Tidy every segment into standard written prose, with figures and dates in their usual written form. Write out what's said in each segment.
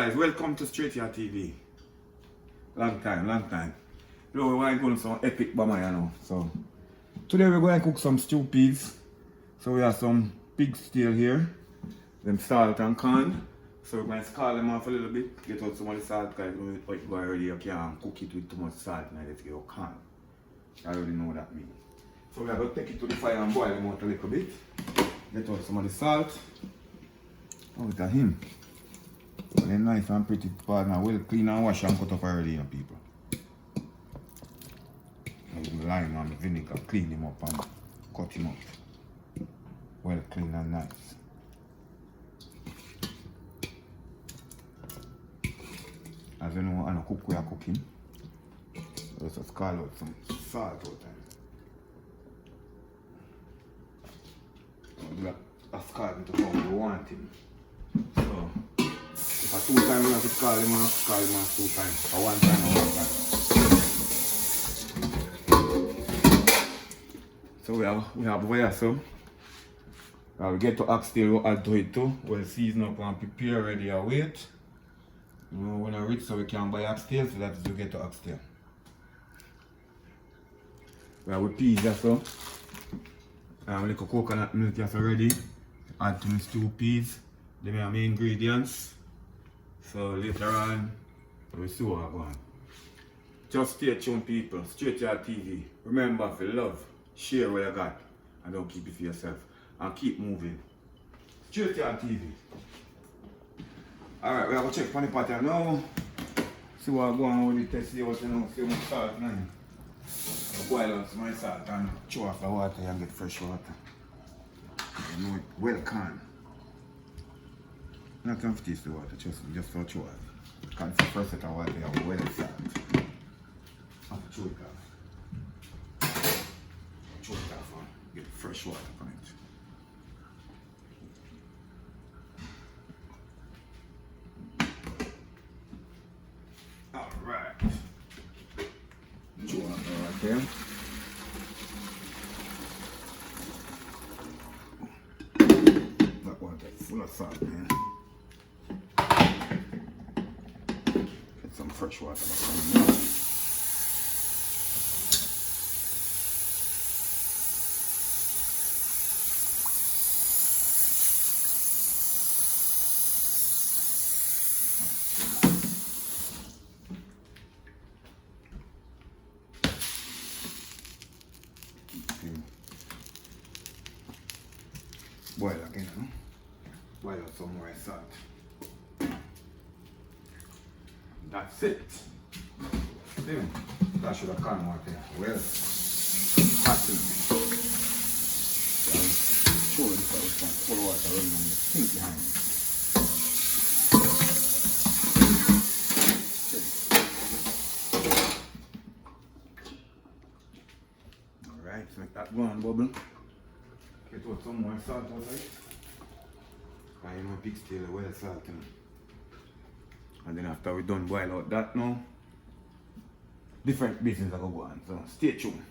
guys, welcome to Str8yaad TV. Long time. You know, we're going to some epic bama, you know. So today we're going to cook some stew peas. So we have some pigtail here, them salt and corn. So we're going to scald them off a little bit, get out some of the salt, because you know it go already, you can't cook it with too much salt and let's get your corn. I already know what that means. So we are going to take it to the fire and boil them out a little bit. Get out some of the salt. Oh, look at him. They're nice and pretty part now. Well clean and wash and cut up already, you know, people. With the lime and the vinegar, clean him up and cut him up. Well clean and nice. As you know, I don't cook we are cooking. Let's just call out some salt out there. A scald to how we want him. So, if I 2 times, I have to scald him off 2 times. Or 1 time or 1 time. So we have where so. We get to Oxtail, we'll add to it too. We'll season up and prepare ready and wait. You know, when I'm rich so we can buy Oxtail, so that's to get to Oxtail. We have with peas also. Little coconut milk is ready. Add to the stew peas. Them are my ingredients. So later on, we'll see what we're going. Just stay tuned, people. Str8yaad TV. Remember, if you love, share what you got. And don't keep it for yourself. And keep moving. Str8yaad TV. Alright, we have to check on the pattern now. See what's going on with the test. See what you know. See how much salt now. Boil out some salt and chew off the water and get fresh water. You know it well can. Not enough taste the water, just for chew off. Because the first set of water you have well salt. Have to chew it off. Chew it off and get fresh water from it. Alright. Chew off right there. That water is full of salt, man. Get some fresh water back on now. Boil again, no? Boil out some more salt. That's it. Then, that should have come out there. Well, hot in. Show this out some cold water running on the sink behind me. Alright, so make that go on bubble. Get out some more salt out of it. Because you know pigtail is well salty. And then after we're done boil out that now, different business are going to go on. So stay tuned.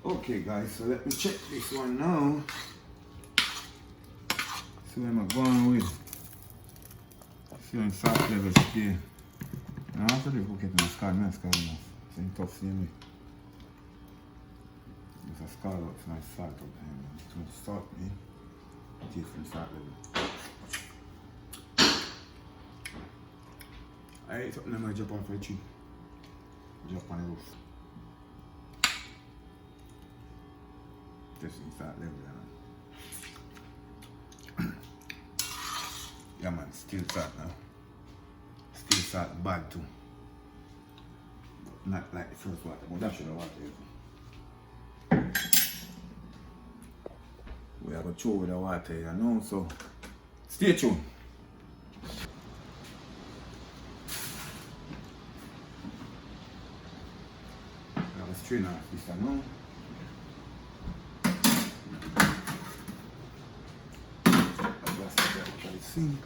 Okay guys, so let me check this one now. See where I'm going with. See when salt level stay. Now after they cook it in the scald enough. So it's tough, see me. There's a scald out, it's nice salt out there. It's going to salt me. Taste from salt level. I ate something I'm going to drop on for the tree. Drop on the roof. Just in salt level, you know. Yeah man, still salt now. Still salt bad too. But not like the first water, but that should have water. We are going to chew with the water, you know, so stay tuned. We have a strain off this one now. That's the sink.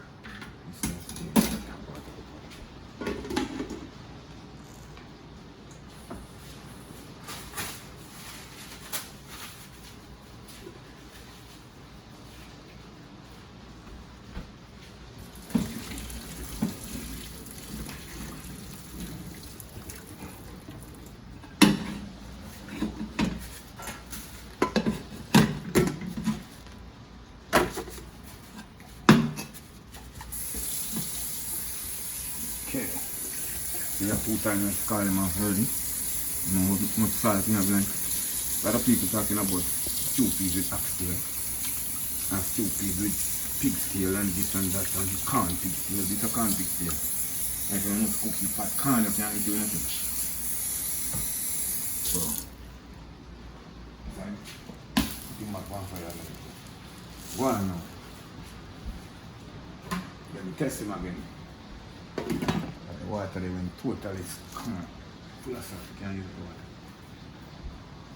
Okay. So you have 2 times to call them off already. No much salt in a blend. A lot of people talking about stew peas with oxtail and stew peas with pigtail and this and that and corn pigtail. This is a corn pigtail. And if you want to cook it pot corn, you can't do nothing. So, fine. Put him back one fire. Go on now. Let me test him again. The water they went totally full of salt. You can't use the water.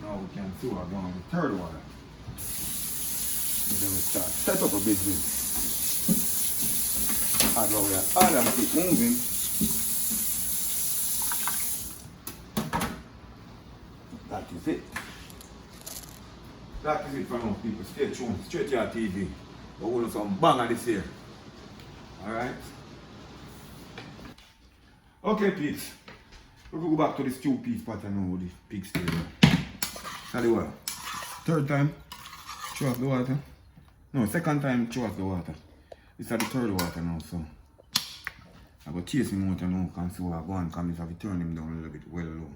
Now we can see what's going on with the third water. And then we start set up a business. As we are and keep moving. That is it. That is it for now, people. Stay tuned. Str8yaad TV. We're going to some banger this year. Alright? Okay, peeps. We will go back to the stew peas pattern now with the pigtail. Tell you what, third time, throw off the water. No, second time, throw off the water. This is the third water now, so I go chase him out now, can see what I go on, because I have to turn him down a little bit, well low.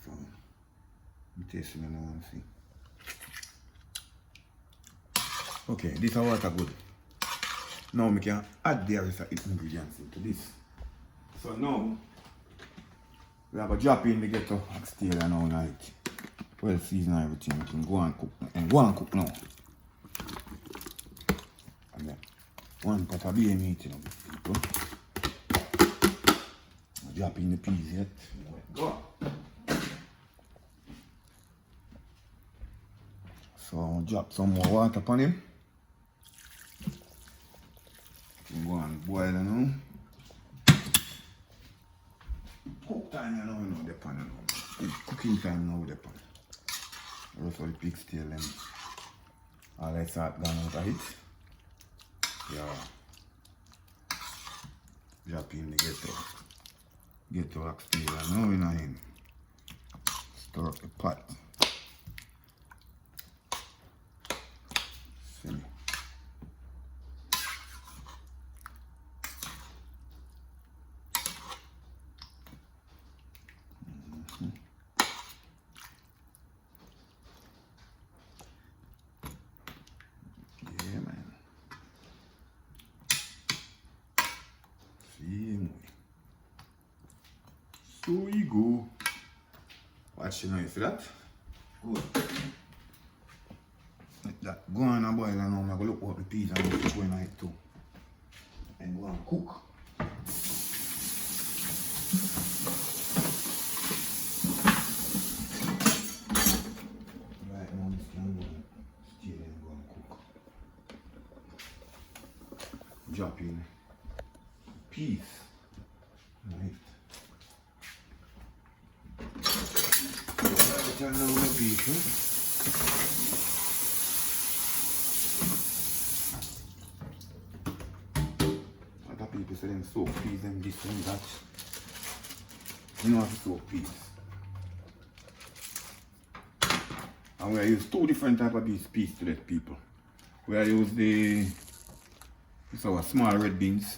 So, I'm tasting him now and see. Okay, this is water good. Now we can add the rest of the ingredients into this. So now, we have a drop in the Ghetto Oxtail and all like well seasoned everything. We can go and cook now. And then 1 pot of beer meat, you know, people. Drop in the peas yet. Go. So I'll drop some more water upon him. Go and boil it now. Cook time you know the pan now. Cooking time now the pan. Roast all the pigtail and all that salt gone out of it. Yeah. Drop in the Ghetto Oxtail and now in him. Stir up the pot. See. So you go. Watch you know, you see that? Good. Like that. Go on and boil and now I'm going to look up the peas and go throw in it too. And go and cook. Right now this can go still and go and cook. Drop in peas. Right. Turn on the people. Other people say them soak peas and this and that. You know how to soak peas. And we use 2 different types of these peas to let people. We use this our small red beans.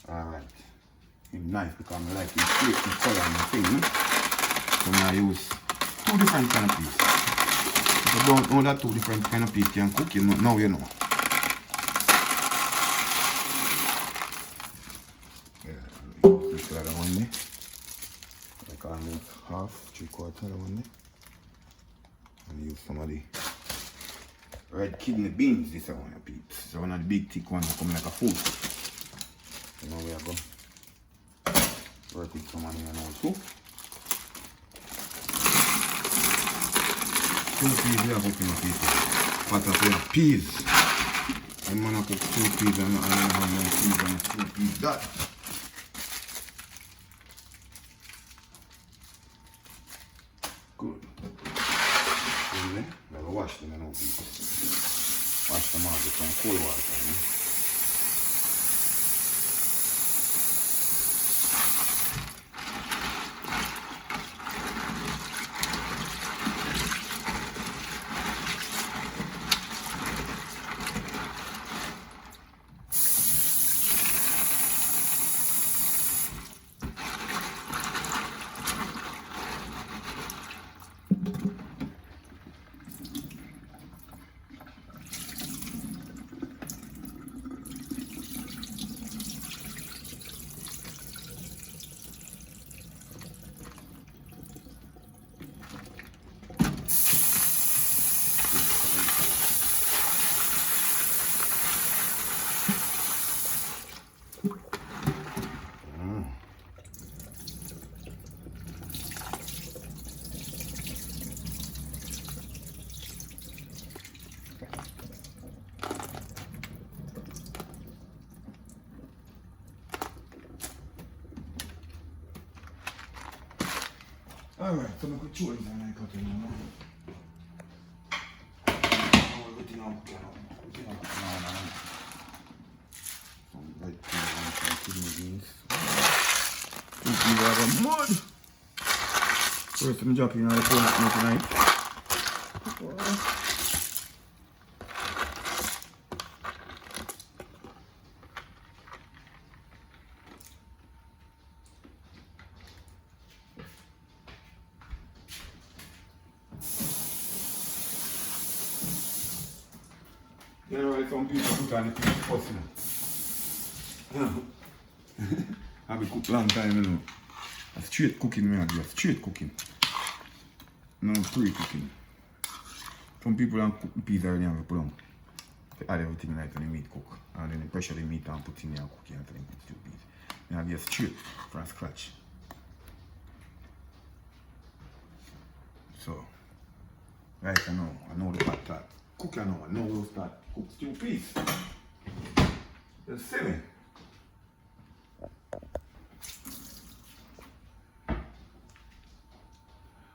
Alright. It's nice because I like it straight in color and thing. So I use 2 different kind of peas. If you don't know that 2 different kind of peas can cook, you know, now you know. Yeah, this other one there. Like almost half, 3/4 one there. And use some of the red kidney beans, this one of peas. So one of the big thick ones that come like a food. So now we are going to work with some of them now too. 2 peas we are cooking people. Pot of peas. I'm going to cook 2 peas and I have 2 peas that. Good. Then we will wash them now people. Wash them out with some cold water. Alright, so I'm going to chew it and I cut it now. Everything on cooking now. Some red peas and some kidney beans. These are the mud. First, I'm dropping on the coconut milk tonight. You know, some people put on the thing first, you know. I've been cooked long time, you know. A straight cooking, man. Straight cooking. No pre-cooking. Some people don't cook the peas already and put on. They add everything like when the meat cook. And then they pressure the meat and put in there and cook it until they put the peas. You have to straight from scratch. So, right I know the pot start. Cook I know we'll start cook stew peas. You see me?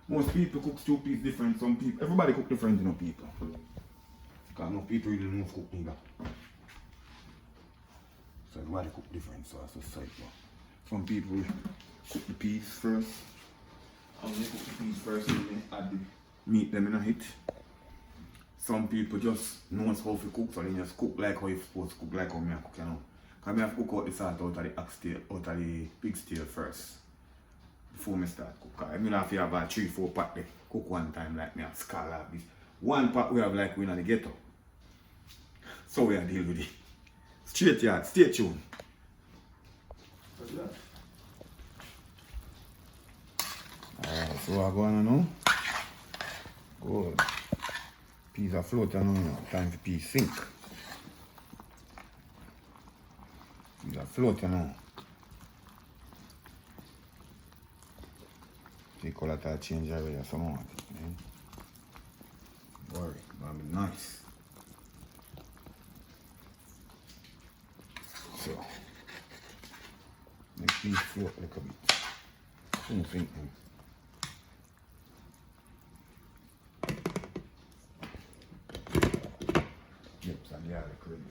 Most people cook stew peas different, some people, everybody cook different, you know, people. Because no people really know cook neither. So everybody cook different, so that's a side. Some people cook the peas first. And when they cook the peas first, then they add the meat them in a hit. Some people just know how to cook, so they just cook like how you're supposed to cook, like how I cook, you know. Because I have to cook out the salt out of the oxtail, out of the pigtail first. Before I start cook. I mean, if you have about 3-4 pot there, cook one time like me and skull like this. One pot we have like we in the ghetto. So we are deal with it. Str8yaad, stay tuned. Alright, so we're going to know. Good. Peas are floating now. Time for peas sink. Peas are floating now. The color that change already, so I want it, man. Worry, gonna be nice. So, make these float a little bit. Think. Yep, so the garlic ready.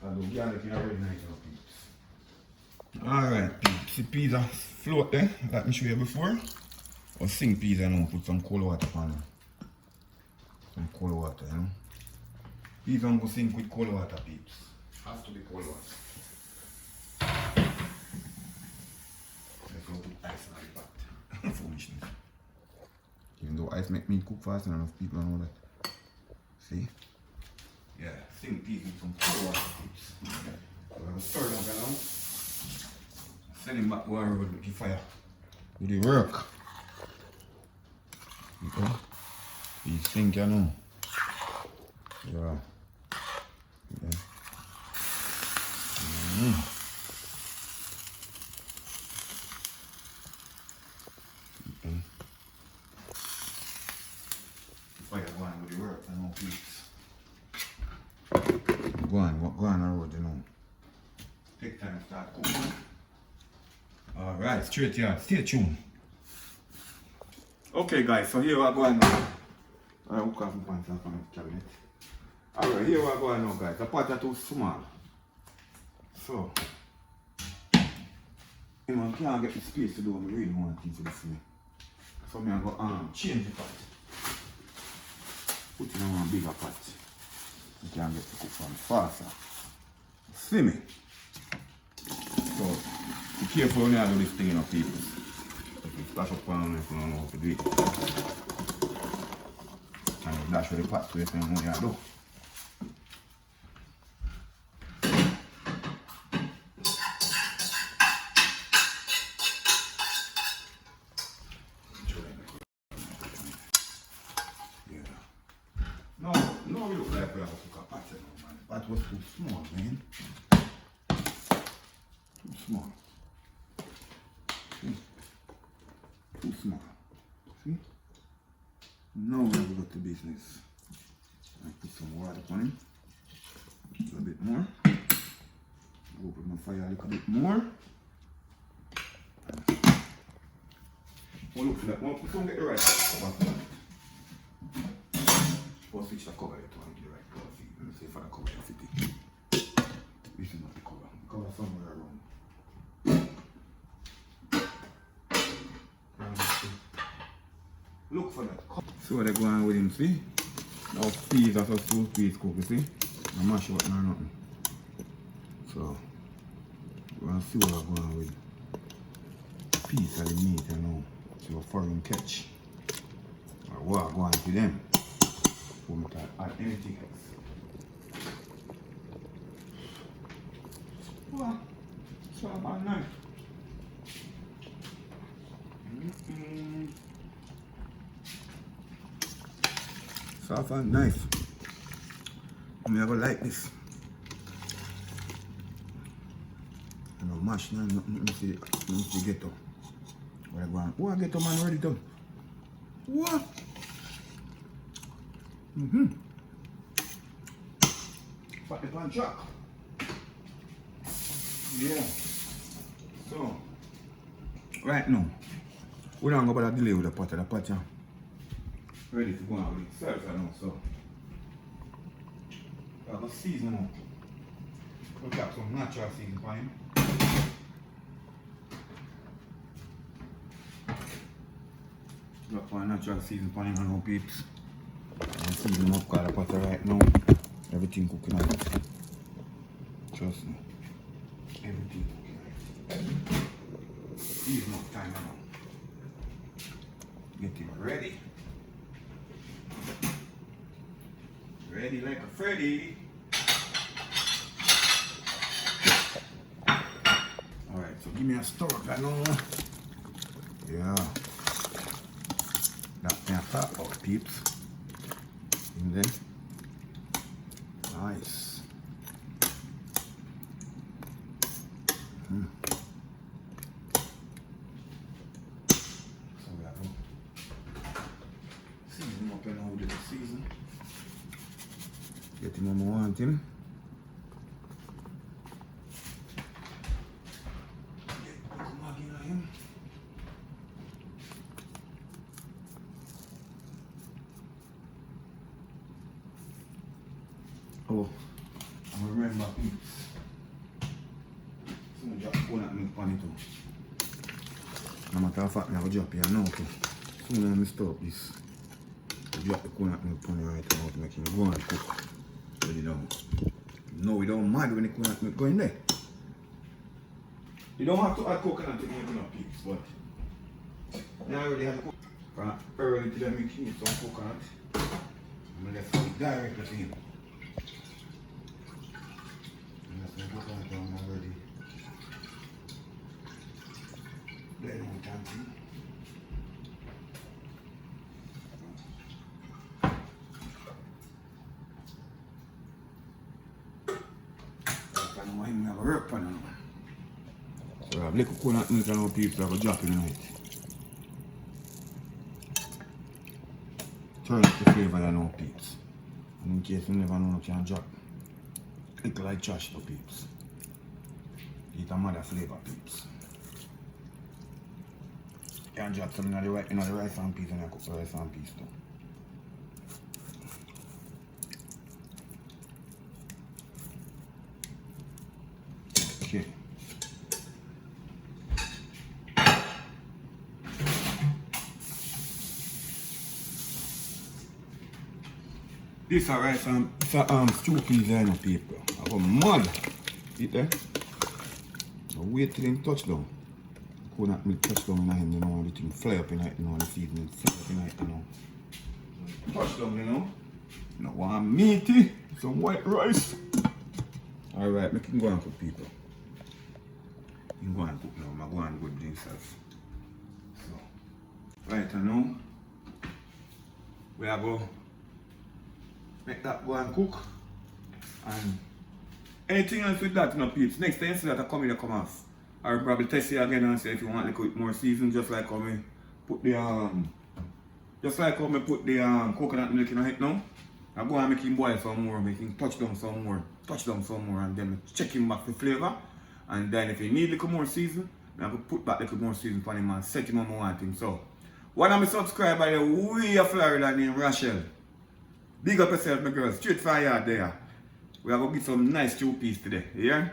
And the garlic is already nice now, peeps. Alright, peeps, the peas are float there, like I showed you before. Or sink peas and now put some cold water on them. Some cold water, you know. Peas don't go sink with cold water, peeps. Has to be cold water. Let's go put ice in the pot. Foolishness. Even though ice make meat cook fast, and enough people don't know that. See? Yeah, sink peas with some cold water, peeps. So I'm stir them around. Send him back where with the fire. Do the work. Okay. You think you know. Yeah. Okay. Okay. Fire go on with the work, I know peeps. Go on the road, you know. Take time to start cooking. Alright, Str8yaad, stay tuned. Okay guys, so here we are going now. I hook off my pants from the cabinet. Alright, here we are going now guys. The pot is too small. So, you know, I can't get the space to do what I really want to do this me. So I'm going to change the pot. Put it in a bigger pot. You can get to cook from faster. See me? So, be careful when you do this thing, you know, people. If you splash up on if you don't know how to do it. And you dash with the pot so you know what you do. No, we look like we have to cook a pot, you know, man. The pot was too small, man. Too small. See? Too small. See? Now we have got the business. I put some water on him. A little bit more. Open my fire a little bit more. Oh look, for that. Well, don't get the right cover for that. We'll switch the cover here to get the right cover. Let me see if I can cover it. This is not the cover. The cover somewhere around. Look for that. So they're going with him, see? Now peas are just 2 peas cook, you see? I mash up now nothing. So we're gonna see what we're going with. Piece of the meat, you know. So foreign catch. Or what I'm going to them. We can add anything else. Well, so about knife. Soft and knife. I'm never like this. You know, mash now, let me see Ghetto. Where I go on? What Ghetto man already done? What? Put the pan chuck. Yeah. So, right now, we don't go about to delay with the pot. The pot, yeah. Ready to go on with it. Serve now, so. I'm going to season now. We'll have some natural season for him. Got for a natural season for him and no peeps. I'm season up because the pot right now. Everything cooking out. Trust me. Everything cooking out. Season up time now. Get him ready. Ready like a Freddy. Alright, so give me a stir, I know. Yeah. That can pop out, peeps. In there. Nice. So we have season up and hold it the season. Get him when I want him. Get the maggie on him. Oh, I remember peeps. Someone drop coconut milk on it too. No matter how fat I will drop here now too. Soon I stop this. I drop the coconut milk on it right now to make him go and cook. Ready down. No, we don't mad when the coconut milk go in there. You don't have to add coconut to anything up peeps, but I already have coconut. From early to the milk, you need some coconut. I'm going to let it directly to him. Coconut down already. Blend out something. I know him have a work pan now. So I have little coconut milk and our people have a drop in it. Turn up the flavour of our peeps. And in case you never know, you can drop. It's like trash to peeps. Eat a mother flavor peeps. You can drop some in the rice and peas and you cook the rice and peas too. Okay. This is rice and stew peas and no people. I go mad. See there? Wait till him touch down. Coconut milk touch down in him, you know, everything fly up in it, you know, the seasoning fly up in it, you know. Touch down, you know. You know, one meaty, some white rice. Alright, make him go and cook people. He go and cook now, I'm going to go do himself. So, right now, we are going to make that go and cook. And anything else with that, you know, peeps. Next time you see that I come in, come off. I'll probably test you again and say if you want to cook more season, just like how me put the coconut milk in it now. I go and make him boil some more, make him touch down some more, and then check him back the flavour. And then if you need a little more season, I will put back a little more season for him and set him on my want him. So One of my subscribers there, way of Florida named Rachel. Big up yourself, my girl. Straight from yard there. We are going to get some nice stew piece today. You hear?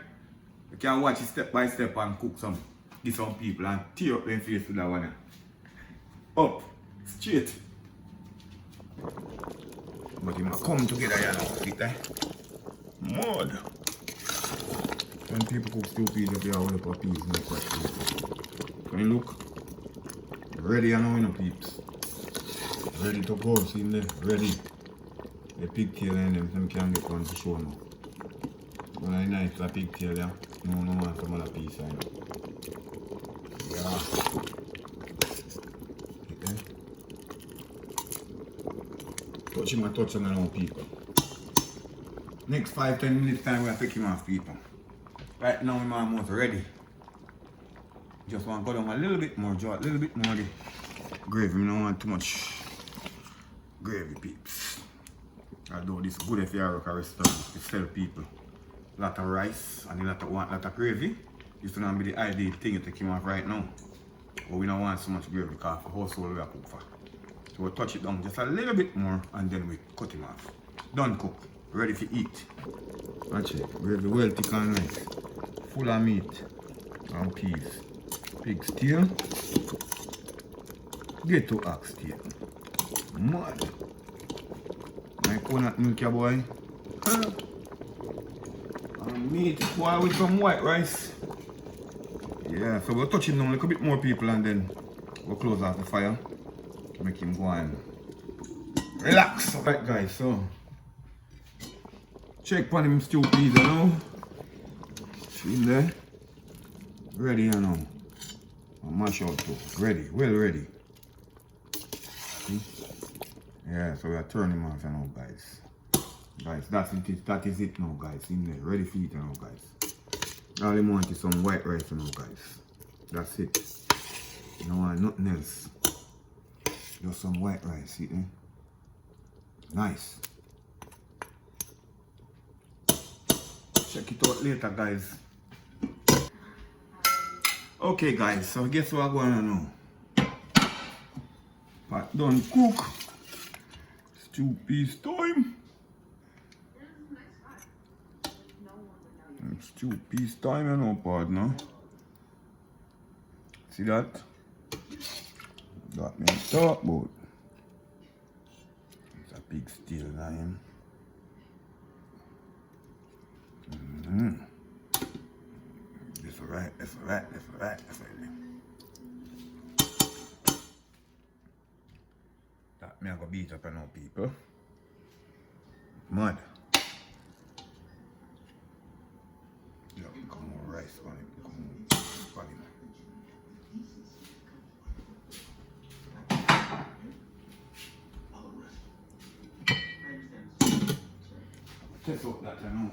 You can watch it step by step and cook some. Give some people and tear up their face with that one. Up. Straight. But you must come together here now. See that? Mud. When people cook stew peas, they are all up peas in the question. Can you look? Ready now, you know, peeps. Ready to go, see there? Ready. The pigtail and them can get one to show now. When I nice the pigtail, yeah. No want some other piece, I know. Yeah. Okay. Touch him and touch him around people. Next 5-10 minutes time we are taking him off people. Right now I'm almost ready. Just want to go down a little bit more, draw a little bit more of the gravy. I don't want too much gravy, peeps. Although this is good if you are a restaurant, to sell people a lot of rice and a lot of gravy. This will not be the ideal thing to take him off right now. But we don't want so much gravy because the household we are cook for. So we'll touch it down just a little bit more and then we cut him off. Done cook, ready to eat. Watch it, gravy well thick and nice. Full of meat and peas. Pigtail. Ghetto Oxtail. Mud. My coconut milk, boy. And meat, boy, with some white rice. Yeah, so we'll touch him down a little bit more people and then we'll close off the fire. Make him go and relax. Alright guys, so check on him stew peas, you know. See him there? Ready, you know. And mash out too. Ready, well ready. See? Yeah, so we are turning him off, you know, guys. Guys, that is it now, guys. In there, ready for eat, you know, guys. All you want is some white rice, you know, guys. That's it. You don't want nothing else. Just some white rice, see, eh? Nice. Check it out later, guys. Okay, guys, so guess what I'm going to know? Pot done cook. Stew peas time. Stew peas time, you know, partner. See that? That me talk about. It's a big steel line. That's alright, that's alright, that's alright, that's alright. That me I go beat up on our people. Mud. Yeah, come on, rice on it, come on, him. Test out that, I know.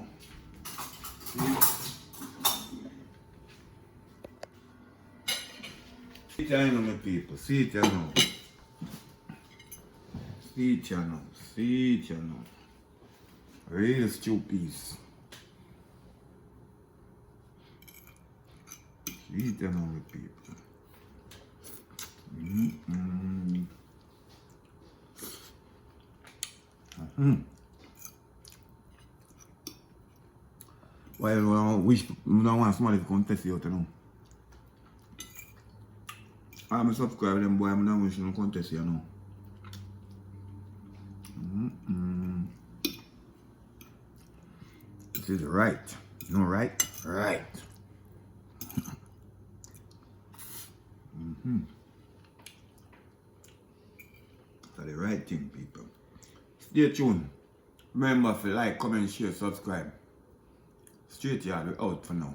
See it, I know, my people. See it, I know. See it, I know. See it, I know. Real stew peas. See it, I know, my people. Well, I wish I don't want somebody to come test you out, you know. I'm a subscriber, them boy, I don't wish you to come test you, you know. This is right. You know, right? Right. That's the right thing, people. Stay tuned. Remember to like, comment, share, subscribe. Str8yaad, we're out for now.